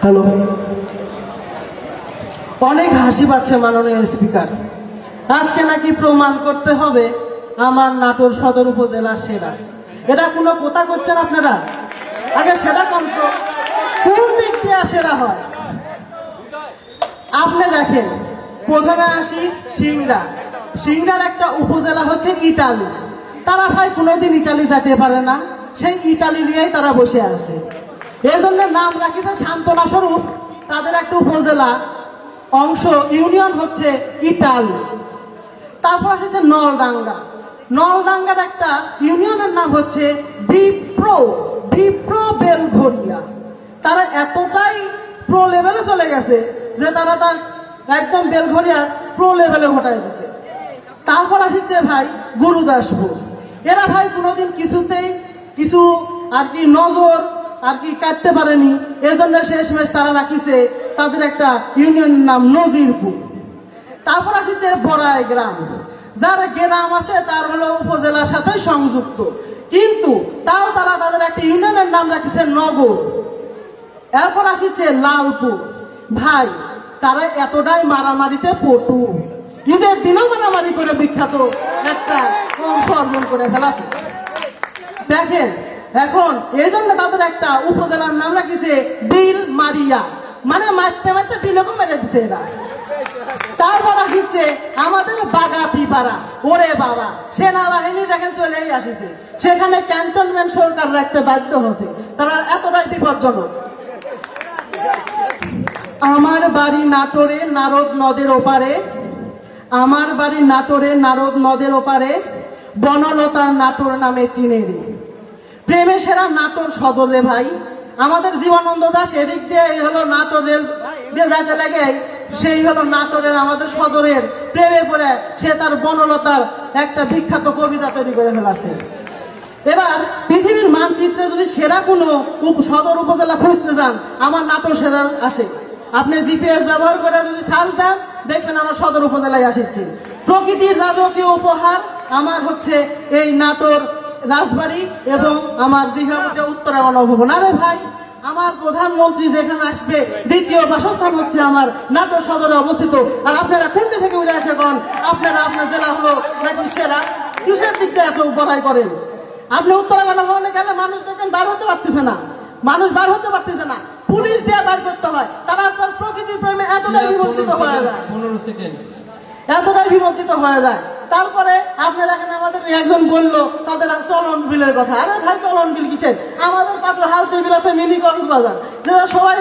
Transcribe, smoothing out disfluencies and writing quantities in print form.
Hello, অনেক হাসি পাচ্ছে মাননীয় স্পিকার। আজকে নাকি প্রমাণ করতে হবে আমার নাটোর সদর উপজেলা সেরা। এটা কোনো কথা করছেন আপনারা? আগে সেটা কোন তো, কোন দিক দিয়ে সেরা হয়? আপনি দেখেন, প্রথমে আসি সিংড়া। সিংড়ার একটা উপজেলা হচ্ছে ইটালি। তারা ভাই কোনোদিন ইটালি যেতে পারে না, সেই ইটালি নিয়েই তারা বসে আছে। এই জন্য নাম রাখিছে সান্ত্বনা স্বরূপ। তাদের একটা উপজেলা অংশ ইউনিয়ন হচ্ছে ইটালি। তারপর আসছে নলডাঙ্গা। নলডাঙ্গার একটা ইউনিয়নের নাম হচ্ছে বিপ্রো বেলঘরিয়া। তারা এতটাই প্রো লেভেলে চলে গেছে যে তারা তার একদম বেলঘরিয়ার প্রো লেভেলে ঘটাই দিছে। তারপর আসছে ভাই গুরুদাসপুর। এরা ভাই কোনোদিন কিছুতেই কিছু আর কি নজর আর কি কাটতে পারেনি। এই জন্য শেষমেশ তারা রাখিছে তাদের একটা ইউনিয়নের নাম নজিরপুর। তারপর আসছে বড়াই গ্রাম। যার গ্রাম আছে তার হলো উপজেলার সাথে সংযুক্ত, কিন্তু তাও তারা তাদের একটা ইউনিয়নের নাম রাখিছে নগর। এরপর আসছে লালপুর। ভাই তারা এতটাই মারামারিতে পটু, ঈদের দিনও মারামারি করে বিখ্যাত একটা অংশ অর্জন করে ফেলাছে। দেখেন এখন এই জন্য তাদের একটা উপজেলার নাম রাখিছে বিল মারিয়া, মানে মারতে মারতে বিলকে মেরে দিছে এরা। তারপর আসছে আমাদের বাগাতি পাড়া। ওরে বাবা, সেনাবাহিনী দেখেন চলেই আসিছে, সেখানে ক্যান্টনমেন্ট সরকার রাখতে বাধ্য হচ্ছে। তারা এতটাই বিপজ্জনক। আমার বাড়ি নাটোরে নারদ নদের ওপারে, আমার বাড়ি নাটোরে নারদ নদের ওপারে, বনলতার নাটোর নামে চিনেরি। প্রেমে সেরা নাটোর সদরে ভাই। আমাদের জীবনানন্দ দাস এদিক দিয়ে হলো নাটোরের দিয়ে যাইতে লাগে, সেই হলো নাটোরের আমাদের সদরের প্রেমে পড়ে সে তার বনলতার একটা বিখ্যাত কবিতা তৈরি করে ফেলাছে। এবার পৃথিবীর মানচিত্রে যদি সেরা কোনো সদর উপজেলা খুঁজতে যান, আমার নাটোর সেরা আসে। আপনি জিপিএস ব্যবহার করে যদি সার্চ দেন, দেখবেন আমার সদর উপজেলায় আসছে। প্রকৃতির রাজকীয় উপহার আমার হচ্ছে এই নাটোর রাজবাড়ি এবং আমার দীঘাপুরে উত্তরা গণভবন। আরে ভাই, আমার প্রধানমন্ত্রী যেখানে আসবে দ্বিতীয় বাসস্থান হচ্ছে আমার নাটোর সদরে অবস্থিত। আর আপনারা কোনটি থেকে উঠে আসে কন আপনারা আপনার জেলা হলো নাকি সেরা? কিসের দিক দিয়ে এত বড়াই করেন? আপনি উত্তরা গণভবনে গেলে মানুষ দেখেন বার হতে পারতেছে না, মানুষ বার হতে পারতেছে না, পুলিশ দিয়ে বার করতে হয়। তারা তার প্রকৃতির প্রেমে এতটাই বিমর্চিত হয়ে যায়, 15 সেকেন্ড এতটাই বিমর্চিত হয়ে যায়। তারপরে আপনি দেখেন আমাদের একজন বললো তাদের চলন বিলের কথা। আরে ভাই, চলন বিল কিসের? আমাদের পাত্র হালতি বিল আছে মিনি কক্সবাজার, যেটা সবাই